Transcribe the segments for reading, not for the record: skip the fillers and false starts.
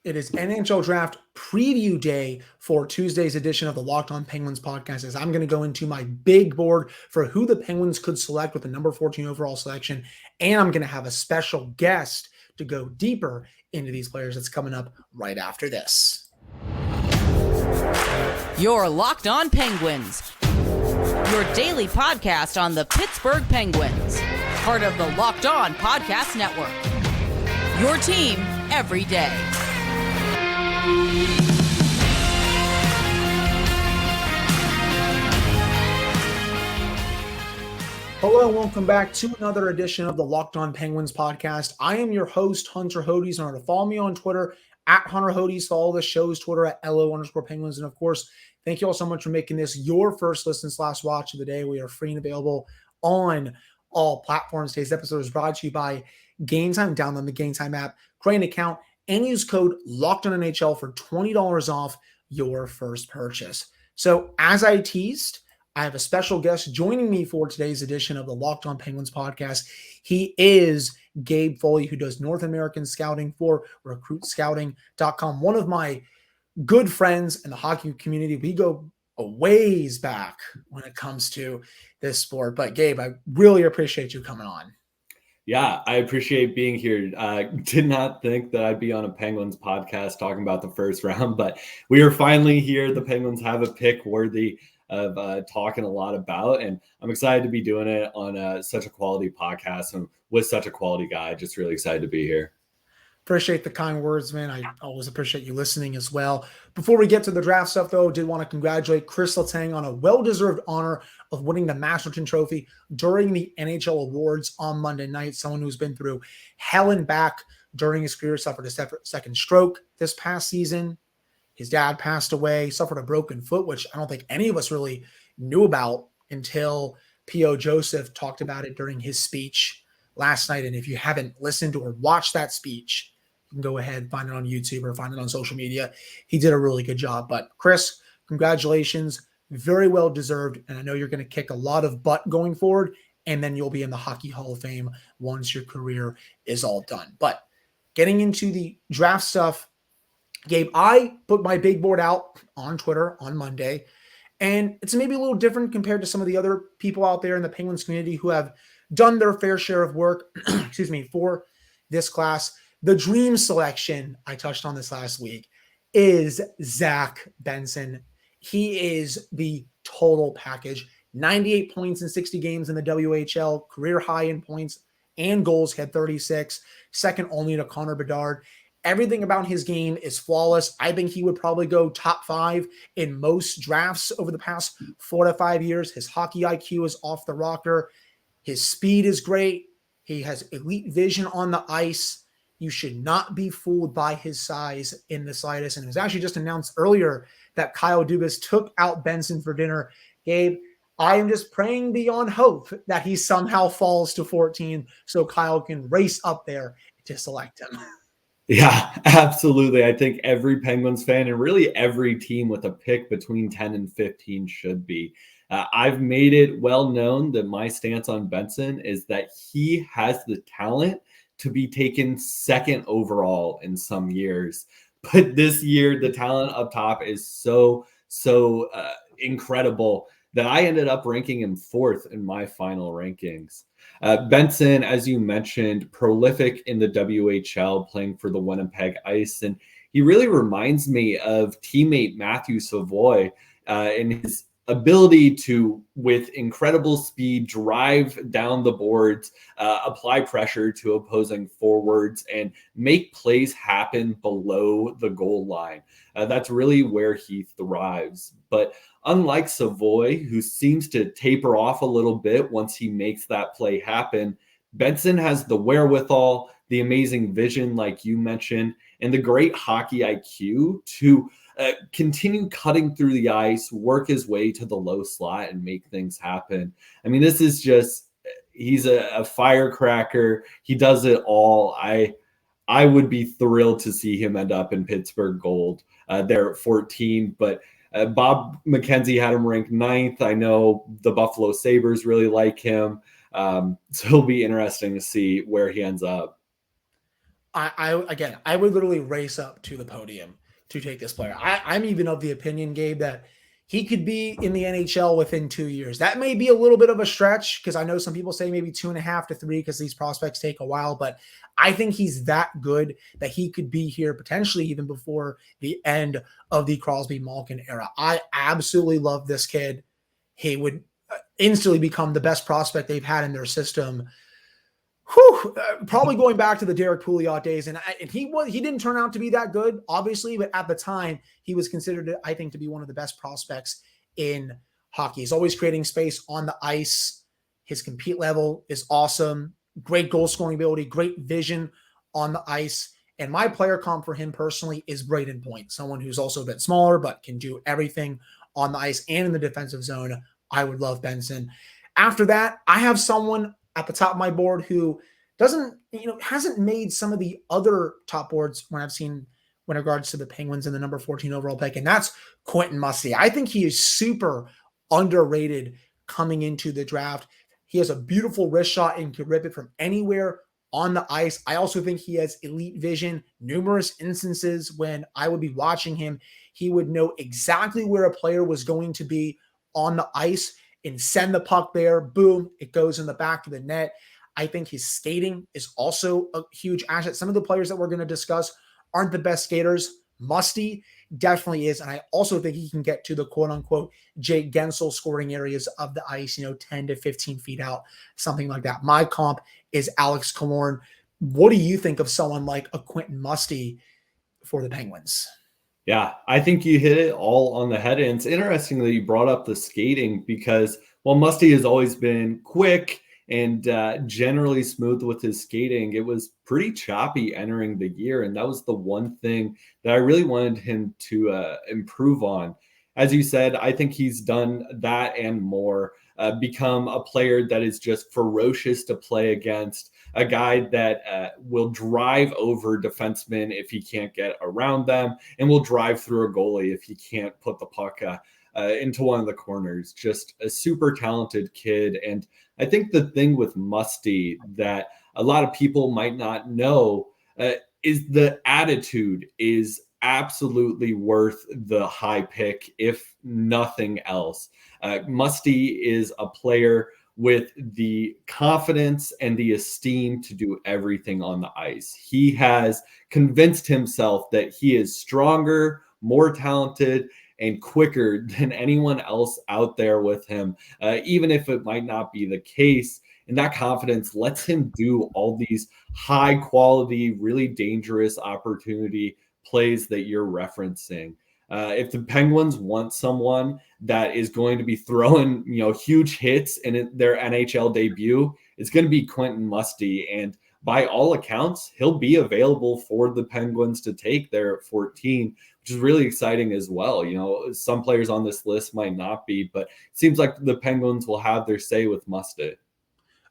It is NHL Draft preview day for Tuesday's edition of the Locked On Penguins podcast, as I'm going to go into my big board for who the Penguins could select with the number 14 overall selection. And I'm going to have a special guest to go deeper into these players that's coming up right after this. You're Locked On Penguins, your daily podcast on the Pittsburgh Penguins, part of the Locked On Podcast Network. Your team every day. Hello and welcome back to another edition of the Locked On Penguins podcast. I am your host, Hunter Hodes. Remember to follow me on Twitter at Hunter Hodes. Follow the show's Twitter at LO_Penguins. And of course, thank you all so much for making this your first listen / watch of the day. We are free and available on all platforms. Today's episode is brought to you by Game Time. Download the Game Time app, create an account, and use code LOCKEDONNHL for $20 off your first purchase. So as I teased, I have a special guest joining me for today's edition of the Locked On Penguins podcast. He is Gabe Foley, who does North American scouting for RecruitScouting.com. One of my good friends in the hockey community. We go a ways back when it comes to this sport. But Gabe, I really appreciate you coming on. Yeah, I appreciate being here. Did not think that I'd be on a Penguins podcast talking about the first round, but we are finally here. The Penguins have a pick worthy of talking a lot about, and I'm excited to be doing it on such a quality podcast and with such a quality guy. Just really excited to be here. Appreciate the kind words, man. I always appreciate you listening as well. Before we get to the draft stuff, though, I did want to congratulate Kris Letang on a well-deserved honor of winning the Masterton trophy during the NHL awards on Monday night. Someone who's been through hell and back during his career, suffered a second stroke this past season. His dad passed away, suffered a broken foot, which I don't think any of us really knew about until P.O. Joseph talked about it during his speech last night. And if you haven't listened or watched that speech, you can go ahead and find it on YouTube or find it on social media. He did a really good job. But Kris, congratulations. Very well deserved. And I know you're going to kick a lot of butt going forward, and then you'll be in the Hockey Hall of Fame once your career is all done. But getting into the draft stuff, Gabe, I put my big board out on Twitter on Monday, and it's maybe a little different compared to some of the other people out there in the Penguins community who have done their fair share of work, for this class. The dream selection, I touched on this last week, is Zach Benson. He is the total package. 98 points in 60 games in the WHL, career high in points and goals. He had 36, second only to Connor Bedard. Everything about his game is flawless. I think he would probably go top 5 in most drafts over the past 4 to 5 years. His hockey IQ is off the rocker. His speed is great. He has elite vision on the ice. You should not be fooled by his size in the slightest. And it was actually just announced earlier that Kyle Dubas took out Benson for dinner. Gabe, I am just praying beyond hope that he somehow falls to 14 so Kyle can race up there to select him. Yeah, absolutely. I think every Penguins fan and really every team with a pick between 10 and 15 should be. I've made it well known that my stance on Benson is that he has the talent to be taken second overall in some years. But this year, the talent up top is so incredible that I ended up ranking him 4th in my final rankings. Benson, as you mentioned, prolific in the WHL, playing for the Winnipeg Ice. And he really reminds me of teammate Matthew Savoie in his ability to, with incredible speed, drive down the boards, apply pressure to opposing forwards, and make plays happen below the goal line. That's really where he thrives. But unlike Savoie, who seems to taper off a little bit once he makes that play happen, Benson has the wherewithal, the amazing vision, like you mentioned, and the great hockey IQ to continue cutting through the ice, work his way to the low slot, and make things happen. I mean, this is just, he's a firecracker. He does it all. I would be thrilled to see him end up in Pittsburgh Gold. They're at 14, but Bob McKenzie had him ranked 9th. I know the Buffalo Sabres really like him. So it'll be interesting to see where he ends up. I would literally race up to the podium to take this player. I'm even of the opinion, Gabe, that he could be in the NHL within 2 years. That may be a little bit of a stretch because I know some people say maybe 2.5 to 3 because these prospects take a while, but I think he's that good that he could be here potentially even before the end of the Crosby-Malkin era. I absolutely love this kid. He would instantly become the best prospect they've had in their system. Probably going back to the Derek Pouliot days, and he didn't turn out to be that good, obviously, but at the time he was considered, I think, to be one of the best prospects in hockey. He's always creating space on the ice. His compete level is awesome. Great goal scoring ability, great vision on the ice. And my player comp for him personally is Brayden Point, someone who's also a bit smaller but can do everything on the ice and in the defensive zone. I would love Benson. After that, I have someone at the top of my board who hasn't made some of the other top boards when I've seen when regards to the Penguins and the number 14 overall pick, and that's Quentin Musty. I think he is super underrated coming into the draft. He has a beautiful wrist shot and can rip it from anywhere on the ice. I also think he has elite vision. Numerous instances when I would be watching him, he would know exactly where a player was going to be on the ice and send the puck there. Boom, it goes in the back of the net. I think his skating is also a huge asset. Some of the players that we're going to discuss aren't the best skaters. Musty definitely is. And I also think he can get to the quote unquote Jake Gensel scoring areas of the ice, 10 to 15 feet out, something like that. My comp is Alex Killorn. What do you think of someone like a Quentin Musty for the Penguins? Yeah, I think you hit it all on the head. And it's interesting that you brought up the skating because while Musty has always been quick and generally smooth with his skating, it was pretty choppy entering the year. And that was the one thing that I really wanted him to improve on. As you said, I think he's done that and more, become a player that is just ferocious to play against, a guy that will drive over defensemen if he can't get around them, and will drive through a goalie if he can't put the puck into one of the corners. Just a super talented kid. And I think the thing with Musty that a lot of people might not know is the attitude is absolutely worth the high pick, if nothing else. Musty is a player with the confidence and the esteem to do everything on the ice. He has convinced himself that he is stronger, more talented, and quicker than anyone else out there with him, even if it might not be the case. And that confidence lets him do all these high quality, really dangerous opportunity plays that you're referencing. If the Penguins want someone that is going to be throwing, huge hits in their NHL debut, it's going to be Quentin Musty. And by all accounts, he'll be available for the Penguins to take there at 14, which is really exciting as well. Some players on this list might not be, but it seems like the Penguins will have their say with Musty.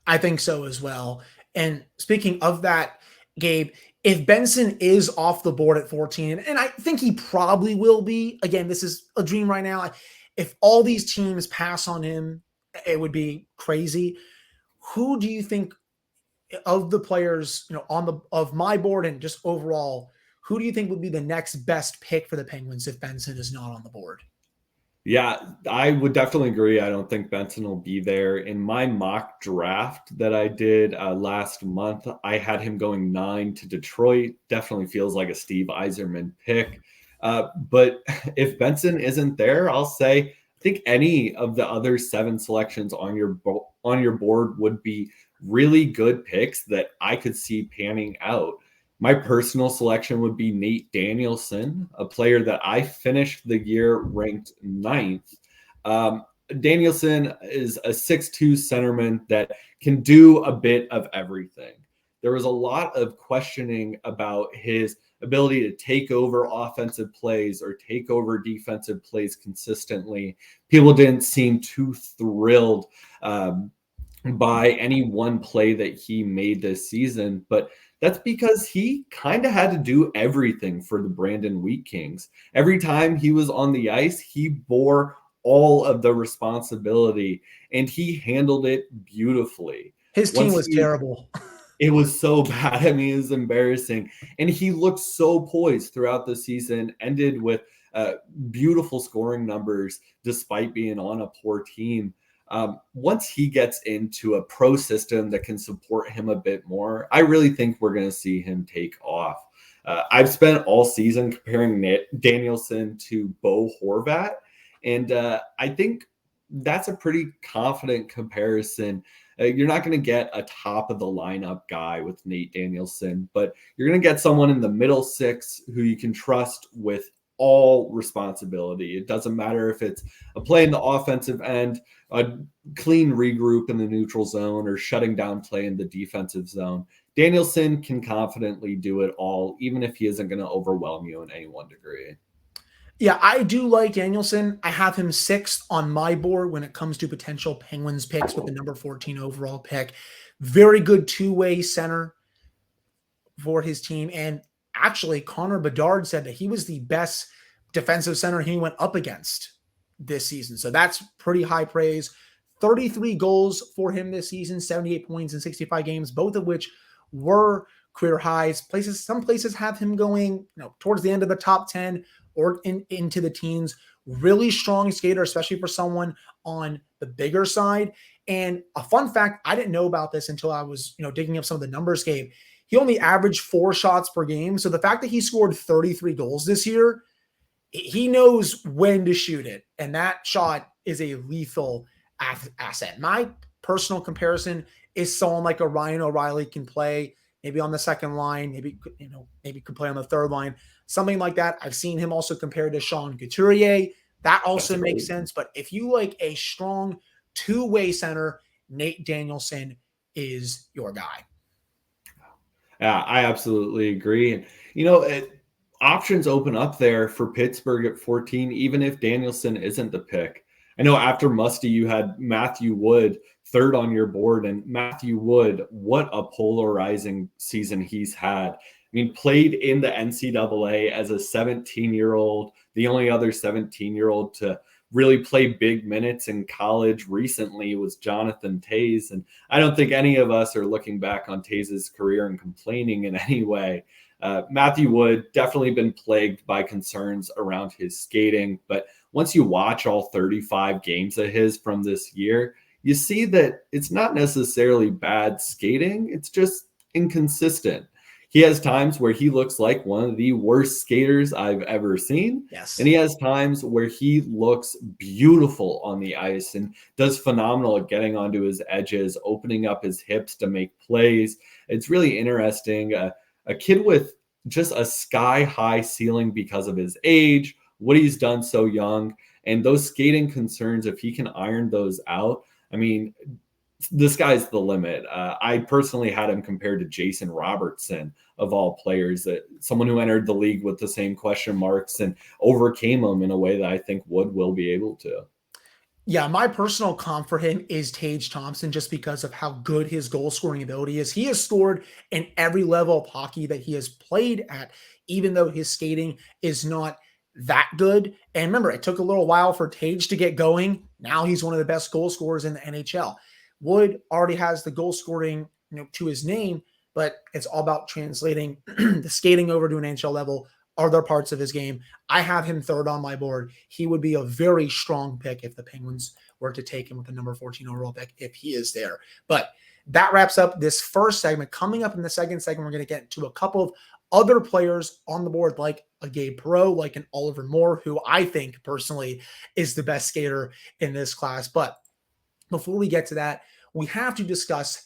I think so as well. And speaking of that, Gabe, if Benson is off the board at 14, and I think he probably will be, again, this is a dream right now. If all these teams pass on him, it would be crazy. Who do you think of the players, of my board and just overall, who do you think would be the next best pick for the Penguins if Benson is not on the board? Yeah, I would definitely agree. I don't think Benson will be there. In my mock draft that I did last month, I had him going 9 to Detroit. Definitely feels like a Steve Yzerman pick. But if Benson isn't there, I'll say I think any of the other 7 selections on your board would be really good picks that I could see panning out. My personal selection would be Nate Danielson, a player that I finished the year ranked 9th. Danielson is a 6'2 centerman that can do a bit of everything. There was a lot of questioning about his ability to take over offensive plays or take over defensive plays consistently. People didn't seem too thrilled by any one play that he made this season, but that's because he kind of had to do everything for the Brandon Wheat Kings. Every time he was on the ice, he bore all of the responsibility, and he handled it beautifully. His team was terrible. It was so bad. I mean, it was embarrassing. And he looked so poised throughout the season, ended with beautiful scoring numbers despite being on a poor team. Once he gets into a pro system that can support him a bit more, I really think we're going to see him take off. I've spent all season comparing Danielson to Bo Horvat, and I think that's a pretty confident comparison. You're not going to get a top of the lineup guy with Nate Danielson, but you're going to get someone in the middle six who you can trust with all responsibility. It doesn't matter if it's a play in the offensive end, a clean regroup in the neutral zone, or shutting down play in the defensive zone. Danielson can confidently do it all, even if he isn't going to overwhelm you in any one degree. Yeah, I do like Danielson. I have him 6th on my board when it comes to potential Penguins picks with the number 14 overall pick. Very good two-way center for his team. And actually, Connor Bedard said that he was the best defensive center he went up against this season. So that's pretty high praise. 33 goals for him this season, 78 points in 65 games, both of which were career highs. Some places have him going, towards the end of the top 10 or into the teens. Really strong skater, especially for someone on the bigger side. And a fun fact, I didn't know about this until I was, digging up some of the numbers, Gabe. He only averaged 4 shots per game. So the fact that he scored 33 goals this year, he knows when to shoot it. And that shot is a lethal asset. My personal comparison is someone like a Ryan O'Reilly can play maybe on the second line, maybe could play on the third line, something like that. I've seen him also compared to Sean Couturier. That also makes sense. But if you like a strong two-way center, Nate Danielson is your guy. Yeah, I absolutely agree. And, options open up there for Pittsburgh at 14, even if Danielson isn't the pick. I know after Musty, you had Matthew Wood 3rd on your board, and Matthew Wood, what a polarizing season he's had. I mean, played in the NCAA as a 17-year-old, the only other 17-year-old to really play big minutes in college recently was Jonathan Toews. And I don't think any of us are looking back on Toews' career and complaining in any way. Matthew Wood definitely been plagued by concerns around his skating, but once you watch all 35 games of his from this year, you see that it's not necessarily bad skating. It's just inconsistent. He has times where he looks like one of the worst skaters I've ever seen. Yes. And he has times where he looks beautiful on the ice and does phenomenal at getting onto his edges, opening up his hips to make plays. It's really interesting. A kid with just a sky-high ceiling because of his age, what he's done so young, and those skating concerns, if he can iron those out, I mean, the sky's the limit. I personally had him compared to Jason Robertson, of all players, that someone who entered the league with the same question marks and overcame them in a way that I think Wood will be able to. Yeah, my personal comp for him is Tage Thompson, just because of how good his goal scoring ability is. He has scored in every level of hockey that he has played at, even though his skating is not that good. And remember, it took a little while for Tage to get going. Now he's one of the best goal scorers in the NHL. Wood already has the goal scoring, to his name, but it's all about translating the skating over to an NHL level. Other parts of his game. I have him 3rd on my board. He would be a very strong pick if the Penguins were to take him with the number 14 overall pick, if he is there. But that wraps up this first segment. Coming up in the second segment, we're going to get to a couple of other players on the board, like a Gabe Perreault, like an Oliver Moore, who I think personally is the best skater in this class. But before we get to that, we have to discuss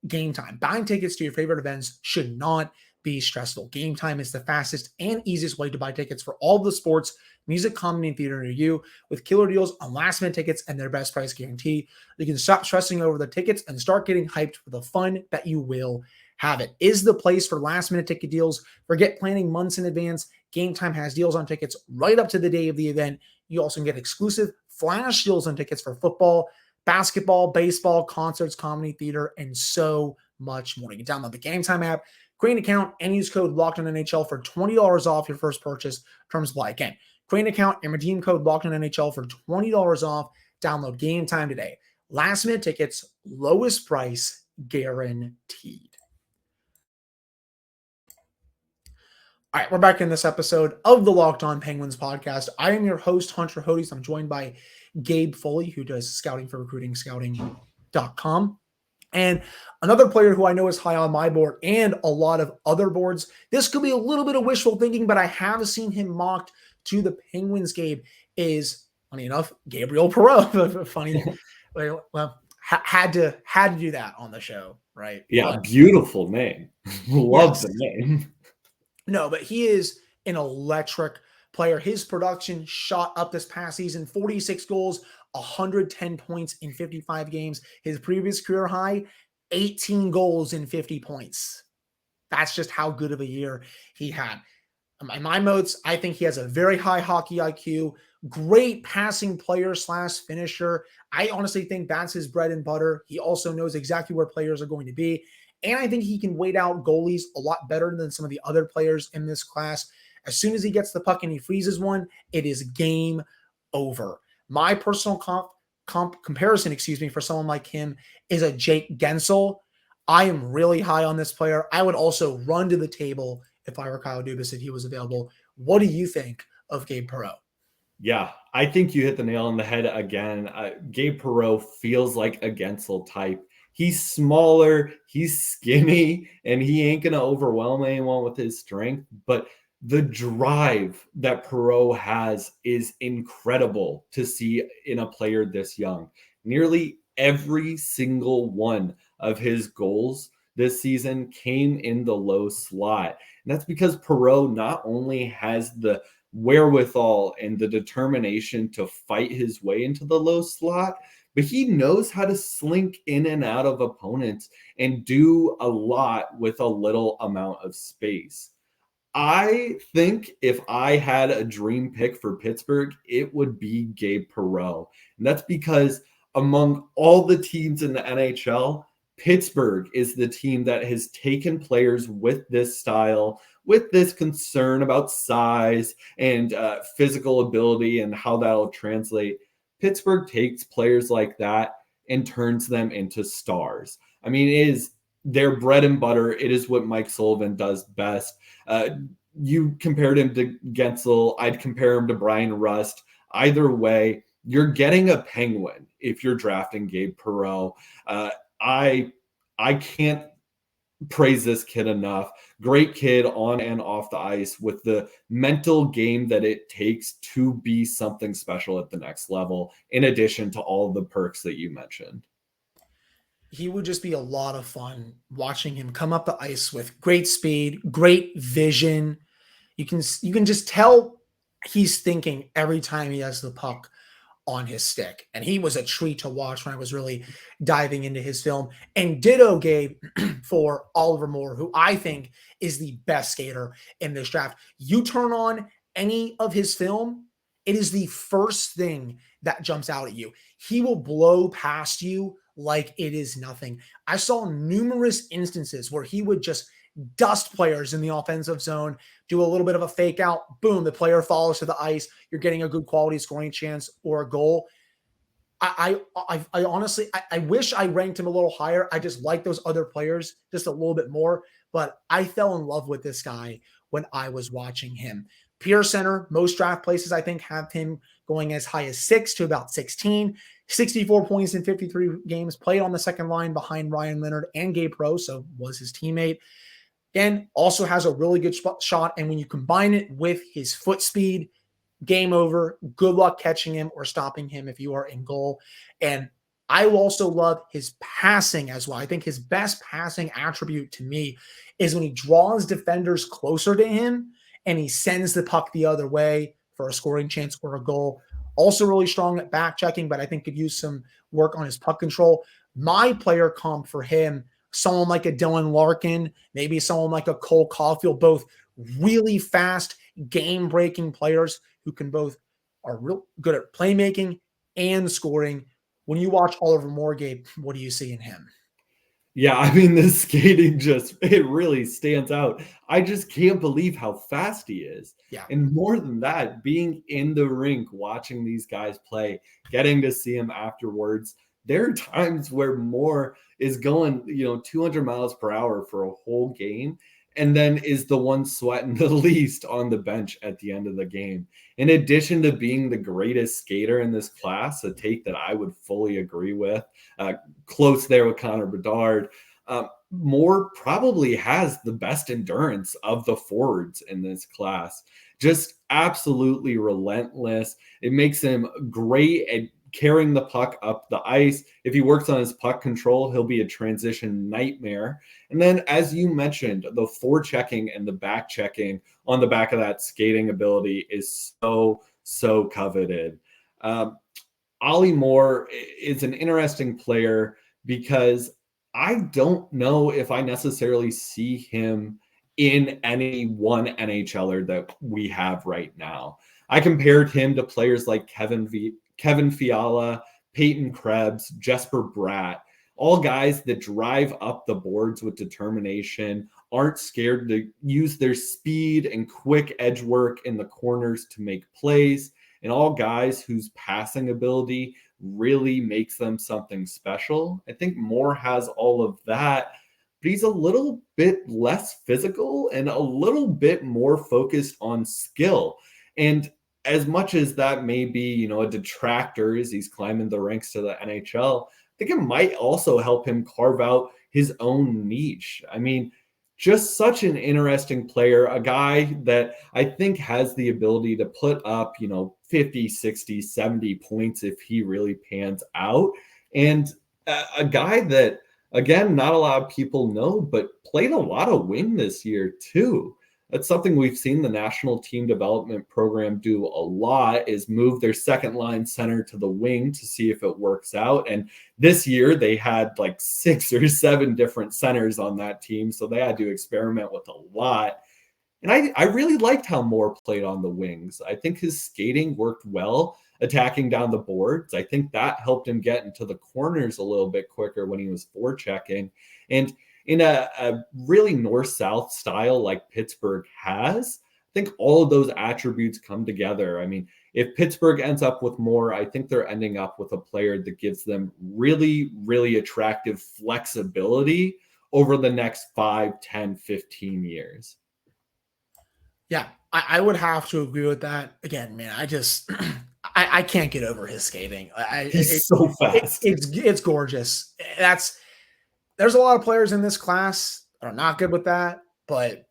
game time. Buying tickets to your favorite events should not be stressful. Game Time is the fastest and easiest way to buy tickets for all the sports, music, comedy, and theater near you, with killer deals on last-minute tickets and their best price guarantee. You can stop stressing over the tickets and start getting hyped for the fun that you will have. It is the place for last-minute ticket deals. Forget planning months in advance. Game Time has deals on tickets right up to the day of the event. You also can get exclusive flash deals on tickets for football, basketball, baseball, concerts, comedy, theater, and so much more. You can download the Game Time app, create an account, and use code LOCKEDONNHL for $20 off your first purchase. Terms apply. Again, create an account and redeem code LOCKEDONNHL for $20 off. Download Game Time today. Last minute tickets, lowest price guaranteed. All right, we're back in this episode of the Locked On Penguins podcast. I am your host, Hunter Hodes. I'm joined by Gabe Foley, who does scouting for recruitingscouting.com. And another player who I know is high on my board and a lot of other boards. This could be a little bit of wishful thinking, but I have seen him mocked to the Penguins, Gabe, is, funny enough, Gabriel Perreault. Funny. Well, had to do that on the show, right? Yeah, beautiful name. Love the name. No, but he is an electric player. His production shot up this past season, 46 goals, 110 points in 55 games. His previous career high, 18 goals in 50 points. That's just how good of a year he had. In my notes, I think he has a very high hockey IQ, great passing player / finisher. I honestly think that's his bread and butter. He also knows exactly where players are going to be. And I think he can wait out goalies a lot better than some of the other players in this class. As soon as he gets the puck and he freezes one, it is game over. My personal comparison, for someone like him is a Jake Gensel. I am really high on this player. I would also run to the table if I were Kyle Dubas and he was available. What do you think of Gabe Perreault? Yeah, I think you hit the nail on the head again. Gabe Perreault feels like a Gensel type. He's smaller, he's skinny, and he ain't going to overwhelm anyone with his strength. But the drive that Perreault has is incredible to see in a player this young. Nearly every single one of his goals this season came in the low slot. And that's because Perreault not only has the wherewithal and the determination to fight his way into the low slot, but he knows how to slink in and out of opponents and do a lot with a little amount of space. I think if I had a dream pick for Pittsburgh, it would be Gabe Perreault. And that's because among all the teams in the NHL, Pittsburgh is the team that has taken players with this style, with this concern about size and physical ability and how that'll translate. Pittsburgh takes players like that and turns them into stars. I mean, it is their bread and butter. It is what Mike Sullivan does best. You compared him to Gensel. I'd compare him to Brian Rust. Either way, you're getting a Penguin if you're drafting Gabe Perreault. I can't praise this kid enough. Great kid on and off the ice with the mental game that it takes to be something special at the next level, in addition to all the perks that you mentioned. He would just be a lot of fun watching him come up the ice with great speed, great vision. You can just tell he's thinking every time he has the puck on his stick. And he was a treat to watch when I was really diving into his film. And ditto, Gabe, for Oliver Moore, who I think is the best skater in this draft. You turn on any of his film, it is the first thing that jumps out at you. He will blow past you like it is nothing. I saw numerous instances where he would just dust players in the offensive zone, do a little bit of a fake out, boom, the player falls to the ice. You're getting a good quality scoring chance or a goal. I honestly, I wish I ranked him a little higher. I just like those other players just a little bit more, but I fell in love with this guy when I was watching him. Pure center, most draft places, I think, have him going as high as 6 to about 16, 64 points in 53 games, played on the second line behind Ryan Leonard and Gabe Perreault, so was his teammate. And also has a really good shot. And when you combine it with his foot speed, game over. Good luck catching him or stopping him if you are in goal. And I also love his passing as well. I think his best passing attribute to me is when he draws defenders closer to him and he sends the puck the other way for a scoring chance or a goal. Also really strong at back checking, but I think could use some work on his puck control. My player comp for him, someone like a Dylan Larkin, maybe someone like a Cole Caulfield, both really fast, game-breaking players who can both are real good at playmaking and scoring. When you watch Oliver Moore, Gabe, what do you see in him? Yeah, I mean, this skating it really stands out. I just can't believe how fast he is. Yeah. And more than that, being in the rink, watching these guys play, getting to see him afterwards, there are times where Moore is going, 200 miles per hour for a whole game. and then is the one sweating the least on the bench at the end of the game. In addition to being the greatest skater in this class, a take that I would fully agree with, close there with Connor Bedard, Moore probably has the best endurance of the forwards in this class. Just absolutely relentless. It makes him great at carrying the puck up the ice. If he works on his puck control, he'll be a transition nightmare. And then, as you mentioned, the forechecking and the back checking on the back of that skating ability is so coveted. Ollie Moore is an interesting player because I don't know if I necessarily see him in any one NHLer that we have right now. I compared him to players like Kevin Fiala, Peyton Krebs, Jesper Bratt, all guys that drive up the boards with determination, aren't scared to use their speed and quick edge work in the corners to make plays, and all guys whose passing ability really makes them something special. I think Moore has all of that, but he's a little bit less physical and a little bit more focused on skill. And as much as that may be, a detractor as he's climbing the ranks to the NHL, I think it might also help him carve out his own niche. I mean, just such an interesting player, a guy that I think has the ability to put up, 50, 60, 70 points if he really pans out. And a guy that, again, not a lot of people know, but played a lot of wing this year too. That's something we've seen the national team development program do a lot, is move their second line center to the wing to see if it works out. And this year they had like 6 or 7 different centers on that team. So they had to experiment with a lot. And I really liked how Moore played on the wings. I think his skating worked well, attacking down the boards. I think that helped him get into the corners a little bit quicker when he was forechecking. And in a really north-south style like Pittsburgh has, I think all of those attributes come together. I mean, if Pittsburgh ends up with Moore, I think they're ending up with a player that gives them really, really attractive flexibility over the next 5, 10, 15 years. Yeah, I would have to agree with that. Again, man, I can't get over his skating. He's so fast. It's gorgeous. There's a lot of players in this class that are not good with that, but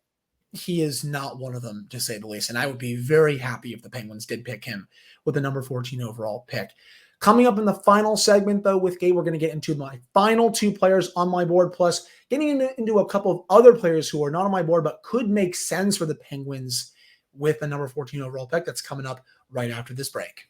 he is not one of them, to say the least. And I would be very happy if the Penguins did pick him with the number 14 overall pick. Coming up in the final segment, though, with Gabe, we're going to get into my final 2 players on my board, plus getting into a couple of other players who are not on my board but could make sense for the Penguins with the number 14 overall pick. That's coming up right after this break.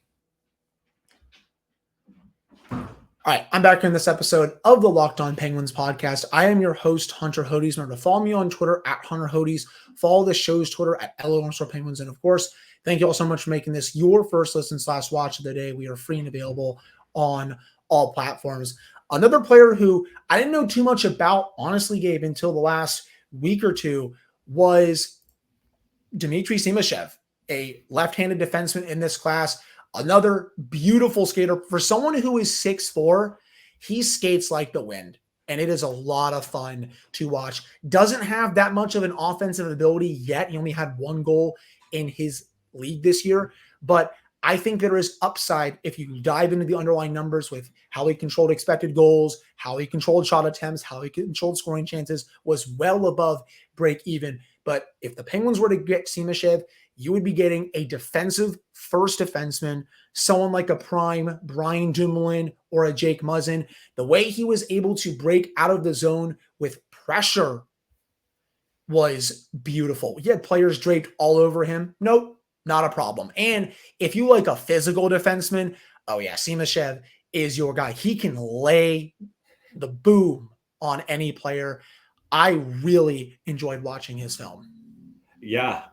All right, I'm back here in this episode of the Locked On Penguins podcast. I am your host, Hunter Hodes. Remember to follow me on Twitter at Hunter Hodes. Follow the show's Twitter at @LO_Penguins. And of course, thank you all so much for making this your first listen/watch of the day. We are free and available on all platforms. Another player who I didn't know too much about, honestly, Gabe, until the last week or two was Dmitry Simashev, a left-handed defenseman in this class. Another beautiful skater. For someone who is 6'4", he skates like the wind, and it is a lot of fun to watch. Doesn't have that much of an offensive ability yet. He only had 1 goal in his league this year, but I think there is upside if you dive into the underlying numbers with how he controlled expected goals, how he controlled shot attempts, how he controlled scoring chances, was well above break even. But if the Penguins were to get Simashev, you would be getting a defensive first defenseman, someone like a prime Brian Dumoulin or a Jake Muzzin. The way he was able to break out of the zone with pressure was beautiful. He had players draped all over him. Nope, not a problem. And if you like a physical defenseman, oh yeah, Simashev is your guy. He can lay the boom on any player. I really enjoyed watching his film. Yeah,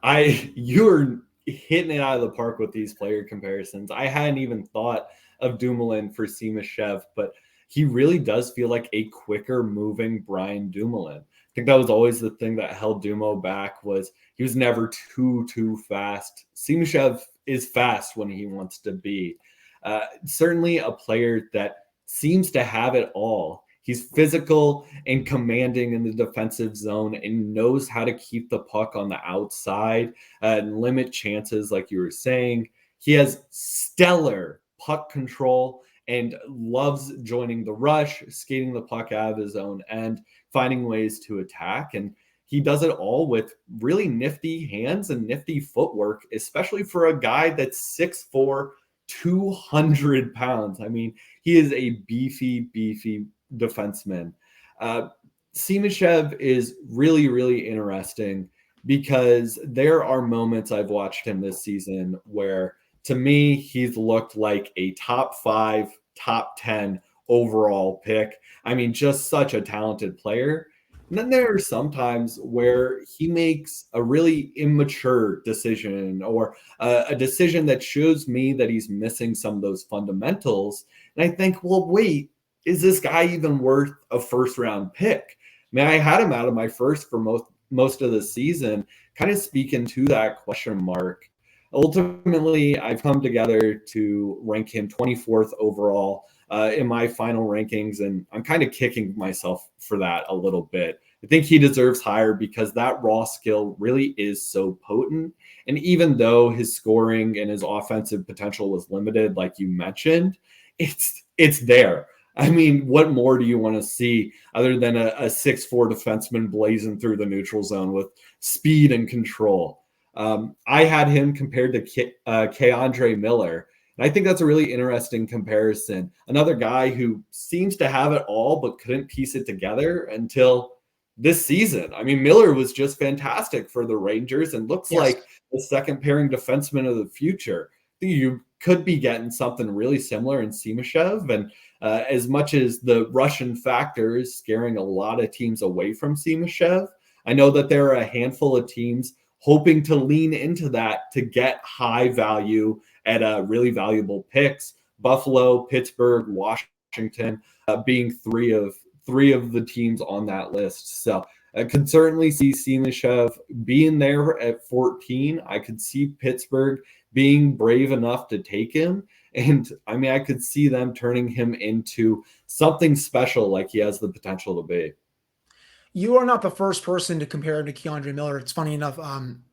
you're hitting it out of the park with these player comparisons. I hadn't even thought of Dumoulin for Simashev, but he really does feel like a quicker moving Brian Dumoulin. I think that was always the thing that held Dumo back, was he was never too fast. Simashev is fast when he wants to be. Certainly a player that seems to have it all. He's physical and commanding in the defensive zone and knows how to keep the puck on the outside and limit chances, like you were saying. He has stellar puck control and loves joining the rush, skating the puck out of his own end, finding ways to attack. And he does it all with really nifty hands and nifty footwork, especially for a guy that's 6'4", 200 pounds. I mean, he is a beefy defenseman. Simashev is really, really interesting because there are moments I've watched him this season where, to me, he's looked like a top 5, top 10 overall pick. I mean, just such a talented player. And then there are some times where he makes a really immature decision or a decision that shows me that he's missing some of those fundamentals. And I think, well, wait, is this guy even worth a first-round pick? I mean, I had him out of my first for most of the season, kind of speaking to that question mark. Ultimately, I've come together to rank him 24th overall in my final rankings, and I'm kind of kicking myself for that a little bit. I think he deserves higher because that raw skill really is so potent. And even though his scoring and his offensive potential was limited, like you mentioned, it's there. I mean, what more do you want to see other than a 6'4" defenseman blazing through the neutral zone with speed and control? I had him compared to K'Andre Miller. And I think that's a really interesting comparison. Another guy who seems to have it all but couldn't piece it together until this season. I mean, Miller was just fantastic for the Rangers and looks like the second pairing defenseman of the future. I think you could be getting something really similar in Simashev. And as much as the Russian factor is scaring a lot of teams away from Simashev, I know that there are a handful of teams hoping to lean into that to get high value at really valuable picks. Buffalo, Pittsburgh, Washington being three of the teams on that list. So I could certainly see Simashev being there at 14. I could see Pittsburgh being brave enough to take him. And I mean, I could see them turning him into something special like he has the potential to be. You are not the first person to compare him to K'Andre Miller. It's funny enough.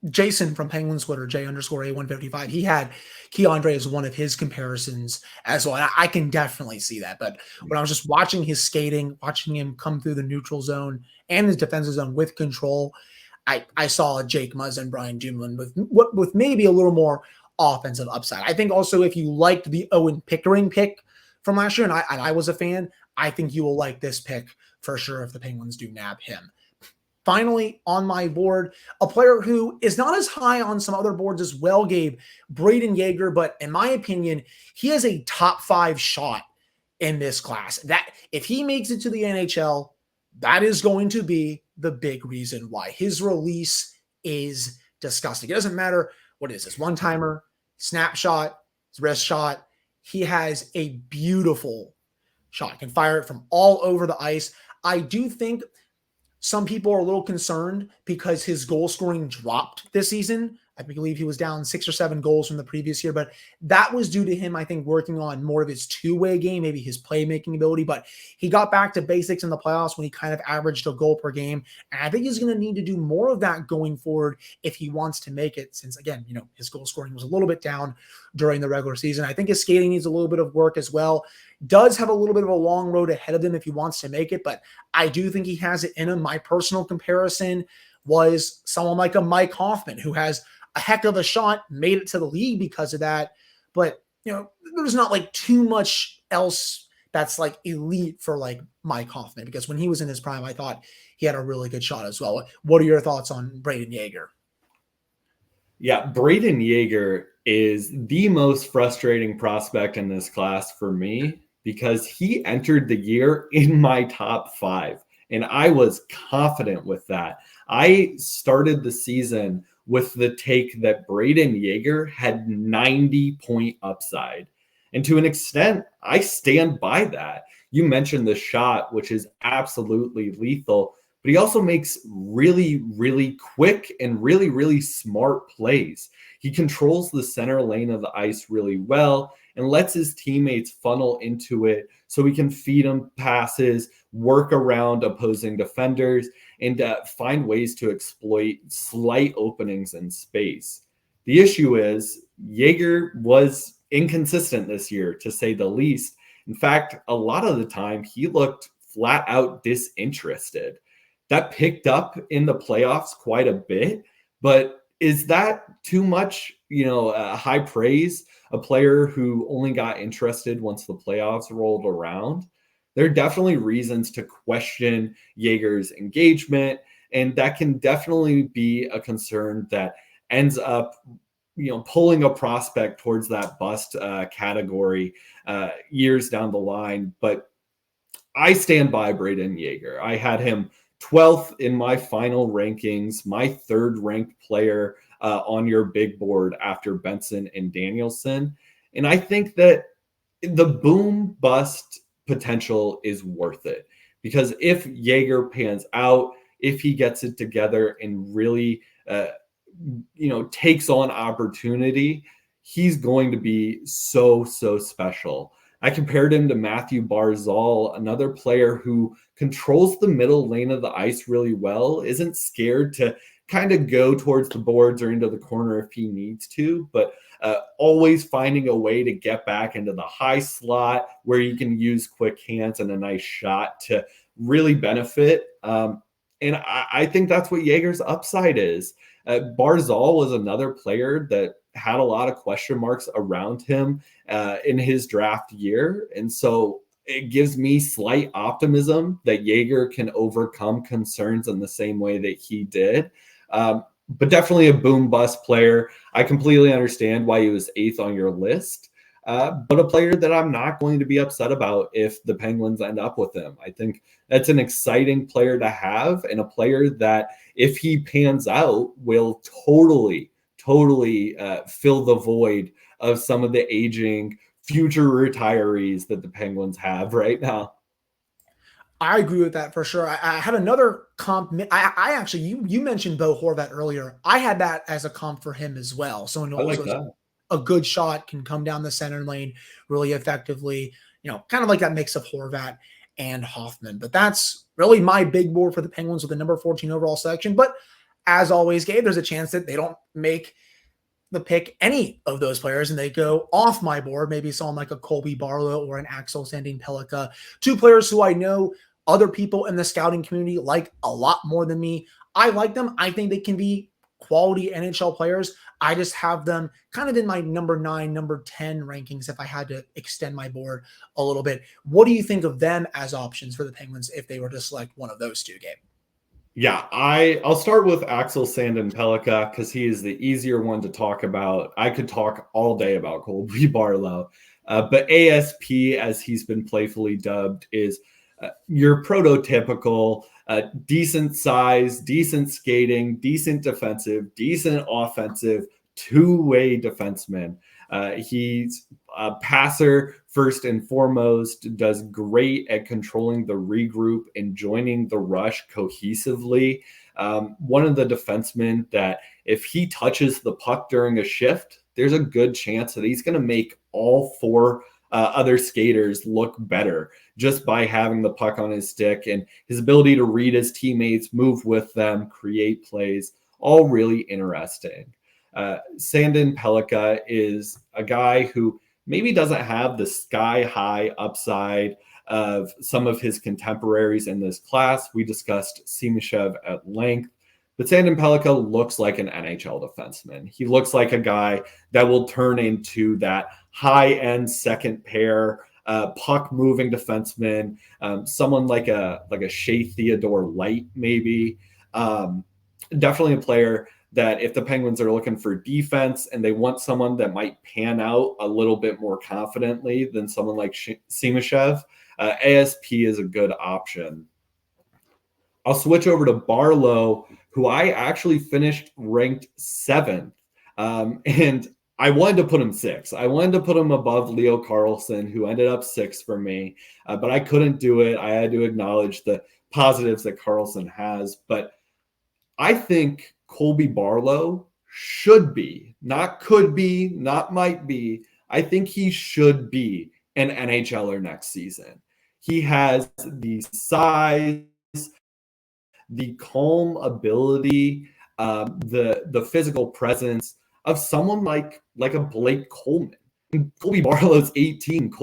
Jason from Penguins Twitter, J_A155, he had K'Andre as one of his comparisons as well. And I can definitely see that. But when I was just watching his skating, watching him come through the neutral zone and his defensive zone with control, I saw a Jake Muzzin, Brian Dumoulin with maybe a little more offensive upside. I think also if you liked the Owen Pickering pick from last year, and I was a fan, I think you will like this pick for sure if the Penguins do nab him. Finally, on my board, a player who is not as high on some other boards as well, Gabe, Brayden Yager, but in my opinion, he has a top 5 shot in this class. That if he makes it to the NHL, that is going to be the big reason why. His release is disgusting. It doesn't matter what it is. His one-timer, snapshot, his wrist shot. He has a beautiful shot. He can fire it from all over the ice. I do think some people are a little concerned because his goal scoring dropped this season. I believe he was down 6 or 7 goals from the previous year, but that was due to him, I think, working on more of his two-way game, maybe his playmaking ability, but he got back to basics in the playoffs when he kind of averaged a goal per game, and I think he's going to need to do more of that going forward if he wants to make it, since, again, his goal scoring was a little bit down during the regular season. I think his skating needs a little bit of work as well. Does have a little bit of a long road ahead of him if he wants to make it, but I do think he has it in him. My personal comparison was someone like a Mike Hoffman, who has a heck of a shot, made it to the league because of that. But, there's not like too much else that's like elite for like Mike Hoffman, because when he was in his prime, I thought he had a really good shot as well. What are your thoughts on Brayden Yager? Yeah, Brayden Yager is the most frustrating prospect in this class for me because he entered the year in my top 5, and I was confident with that. I started the season with the take that Brayden Yager had 90-point upside. And to an extent, I stand by that. You mentioned the shot, which is absolutely lethal, but he also makes really, really quick and really, really smart plays. He controls the center lane of the ice really well and lets his teammates funnel into it so he can feed them passes work around opposing defenders, and find ways to exploit slight openings in space. The issue is Yager was inconsistent this year, to say the least. In fact, a lot of the time he looked flat out disinterested. That picked up in the playoffs quite a bit, but is that too much, high praise? A player who only got interested once the playoffs rolled around? There are definitely reasons to question Yager's engagement, and that can definitely be a concern that ends up, pulling a prospect towards that bust category years down the line. But I stand by Brayden Yager. I had him 12th in my final rankings, my third ranked player on your big board after Benson and Danielson. And I think that the boom bust potential is worth it, because if Yager pans out, if he gets it together and really, takes on opportunity, he's going to be so special. I compared him to Matthew Barzal, another player who controls the middle lane of the ice really well, isn't scared to kind of go towards the boards or into the corner if he needs to, but always finding a way to get back into the high slot where you can use quick hands and a nice shot to really benefit. And I think that's what Yager's upside is. Barzal was another player that had a lot of question marks around him in his draft year. And so it gives me slight optimism that Yager can overcome concerns in the same way that he did. But definitely a boom bust player. I completely understand why he was 8th on your list, but a player that I'm not going to be upset about if the Penguins end up with him. I think that's an exciting player to have, and a player that, if he pans out, will totally fill the void of some of the aging future retirees that the Penguins have right now. I agree with that for sure. I had another comp. I actually, you mentioned Bo Horvat earlier. I had that as a comp for him as well. Someone who also a good shot, can come down the center lane really effectively, kind of like that mix of Horvat and Hoffman. But that's really my big board for the Penguins with the number 14 overall selection. But as always, Gabe, there's a chance that they don't make the pick any of those players and they go off my board. Maybe someone like a Colby Barlow or an Axel Sandin-Pellikka, two players who I know other people in the scouting community like a lot more than me. I like them. I think they can be quality NHL players. I just have them kind of in my number 9, number 10 rankings if I had to extend my board a little bit. What do you think of them as options for the Penguins if they were to select one of those two, Gabe? Yeah, I'll start with Axel Sandin-Pellikka because he is the easier one to talk about. I could talk all day about Colby Barlow, but ASP, as he's been playfully dubbed, is your prototypical decent size, decent skating, decent defensive, decent offensive, two-way defenseman. He's a passer first and foremost, does great at controlling the regroup and joining the rush cohesively. One of the defensemen that if he touches the puck during a shift, there's a good chance that he's going to make all 4 other skaters look better just by having the puck on his stick, and his ability to read his teammates, move with them, create plays, all really interesting. Sandin-Pellikka is a guy who maybe doesn't have the sky-high upside of some of his contemporaries in this class. We discussed Simashev at length, but Sandin-Pellikka looks like an NHL defenseman. He looks like a guy that will turn into that high-end second pair puck-moving defenseman, someone like a Shea Theodore Light maybe. Definitely a player that if the Penguins are looking for defense and they want someone that might pan out a little bit more confidently than someone like Simashev, ASP is a good option. I'll switch over to Barlow, who I actually finished ranked 7th. And I wanted to put him 6th. I wanted to put him above Leo Carlsson, who ended up 6th for me, but I couldn't do it. I had to acknowledge the positives that Carlsson has. But I think Colby Barlow should be, not could be, not might be. I think he should be an NHLer next season. He has the size, the calm ability, the physical presence of someone like a Blake Coleman. Colby Barlow's 18.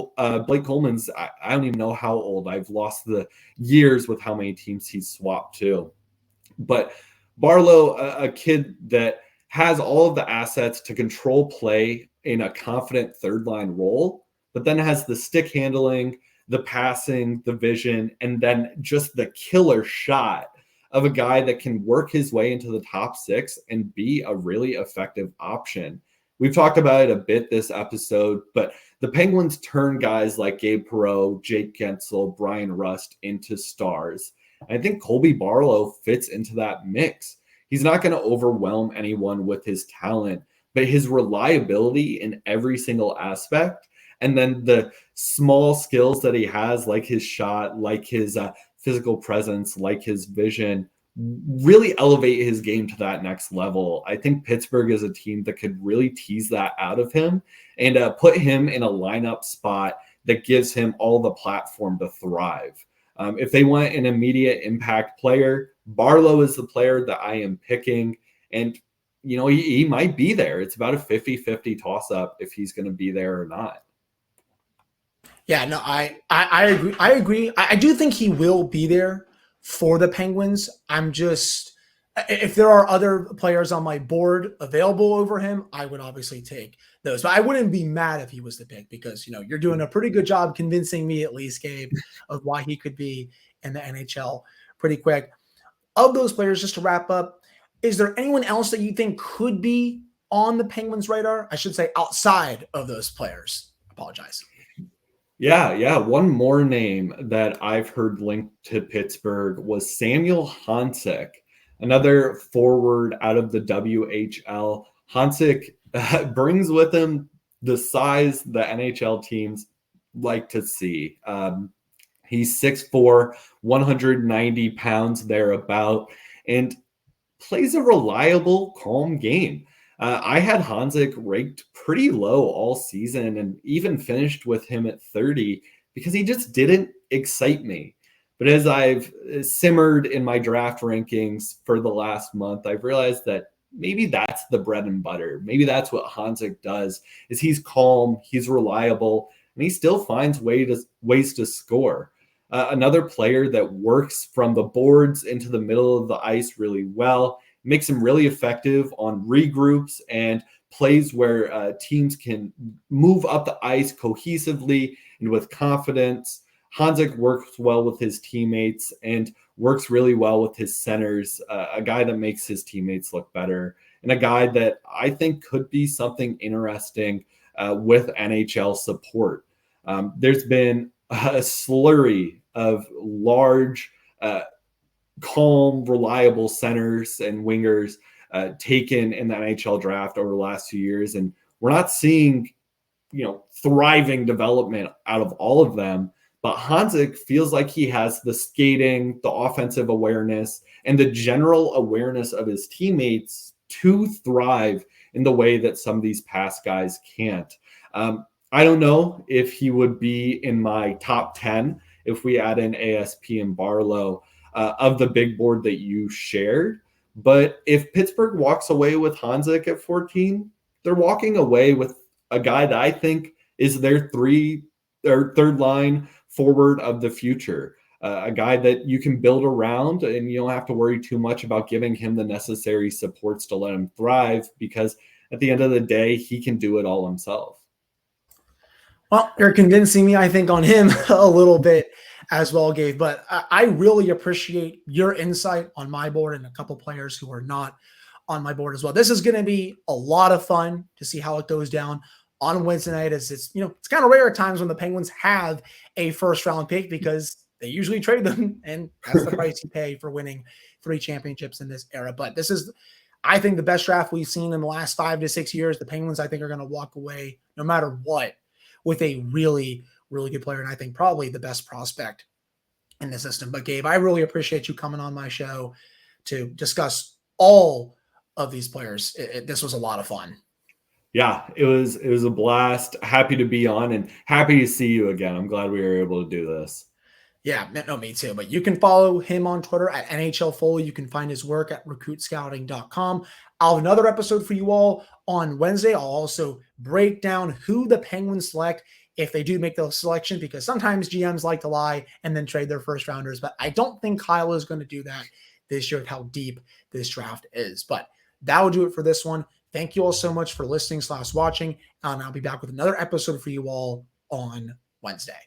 Blake Coleman's, I don't even know how old. I've lost the years with how many teams he's swapped to. But Barlow, a kid that has all of the assets to control play in a confident third line role, but then has the stick handling, the passing, the vision, and then just the killer shot of a guy that can work his way into the top six and be a really effective option. We've talked about it a bit this episode, but the Penguins turn guys like Gabe Perreault, Jake Gensel, Brian Rust into stars. I think Colby Barlow fits into that mix. He's not going to overwhelm anyone with his talent, but his reliability in every single aspect, and then the small skills that he has, like his shot, like his physical presence, like his vision, really elevate his game to that next level. I think Pittsburgh is a team that could really tease that out of him and put him in a lineup spot that gives him all the platform to thrive. If they want an immediate impact player, Barlow is the player that I am picking. And, you know, he might be there. It's about a 50-50 toss-up if he's going to be there or not. Yeah, no, I agree. I agree. I do think he will be there for the Penguins. I'm just, if there are other players on my board available over him, I would obviously take those. But I wouldn't be mad if he was the pick because, you know, you're doing a pretty good job convincing me at least, Gabe, of why he could be in the NHL pretty quick. Of those players, just to wrap up, is there anyone else that you think could be on the Penguins' radar? I should say outside of those players. Apologize. Yeah. One more name that I've heard linked to Pittsburgh was Samuel Honzek, another forward out of the WHL. Honzek brings with him the size the NHL teams like to see. He's 6'4", 190 pounds thereabout, and plays a reliable, calm game. I had Honzek ranked pretty low all season and even finished with him at 30 because he just didn't excite me. But as I've simmered in my draft rankings for the last month, I've realized that maybe that's the bread and butter. Maybe that's what Honzek does, is he's calm, he's reliable, and he still finds ways to score. Another player that works from the boards into the middle of the ice really well, makes him really effective on regroups and plays where teams can move up the ice cohesively and with confidence. Honzek works well with his teammates and works really well with his centers, a guy that makes his teammates look better, and a guy that I think could be something interesting with NHL support. There's been a slurry of large, calm, reliable centers and wingers taken in the NHL draft over the last 2 years. And we're not seeing, thriving development out of all of them. But Honzek feels like he has the skating, the offensive awareness, and the general awareness of his teammates to thrive in the way that some of these past guys can't. I don't know if he would be in my top 10 if we add in ASP and Barlow of the big board that you shared. But if Pittsburgh walks away with Honzek at 14, they're walking away with a guy that I think is their third line forward of the future, a guy that you can build around and you don't have to worry too much about giving him the necessary supports to let him thrive, because at the end of the day, he can do it all himself. Well, you're convincing me, I think, on him a little bit as well, Gabe. But I really appreciate your insight on my board and a couple players who are not on my board as well. This is going to be a lot of fun to see how it goes down on Wednesday night. As it's kind of rare at times when the Penguins have a first-round pick because they usually trade them, and that's the price you pay for winning 3 championships in this era. But this is, I think, the best draft we've seen in the last 5 to 6 years. The Penguins, I think, are going to walk away no matter what with a really, really good player, and I think probably the best prospect in the system. But Gabe, I really appreciate you coming on my show to discuss all of these players. This was a lot of fun. Yeah, it was a blast. Happy to be on and happy to see you again. I'm glad we were able to do this. Yeah, no, me too. But you can follow him on Twitter at NHL Foley. You can find his work at recruitscouting.com. I'll have another episode for you all on Wednesday. I'll also break down who the Penguins select if they do make the selection, because sometimes GMs like to lie and then trade their first rounders. But I don't think Kyle is going to do that this year with how deep this draft is. But that will do it for this one. Thank you all so much for listening / watching. And I'll be back with another episode for you all on Wednesday.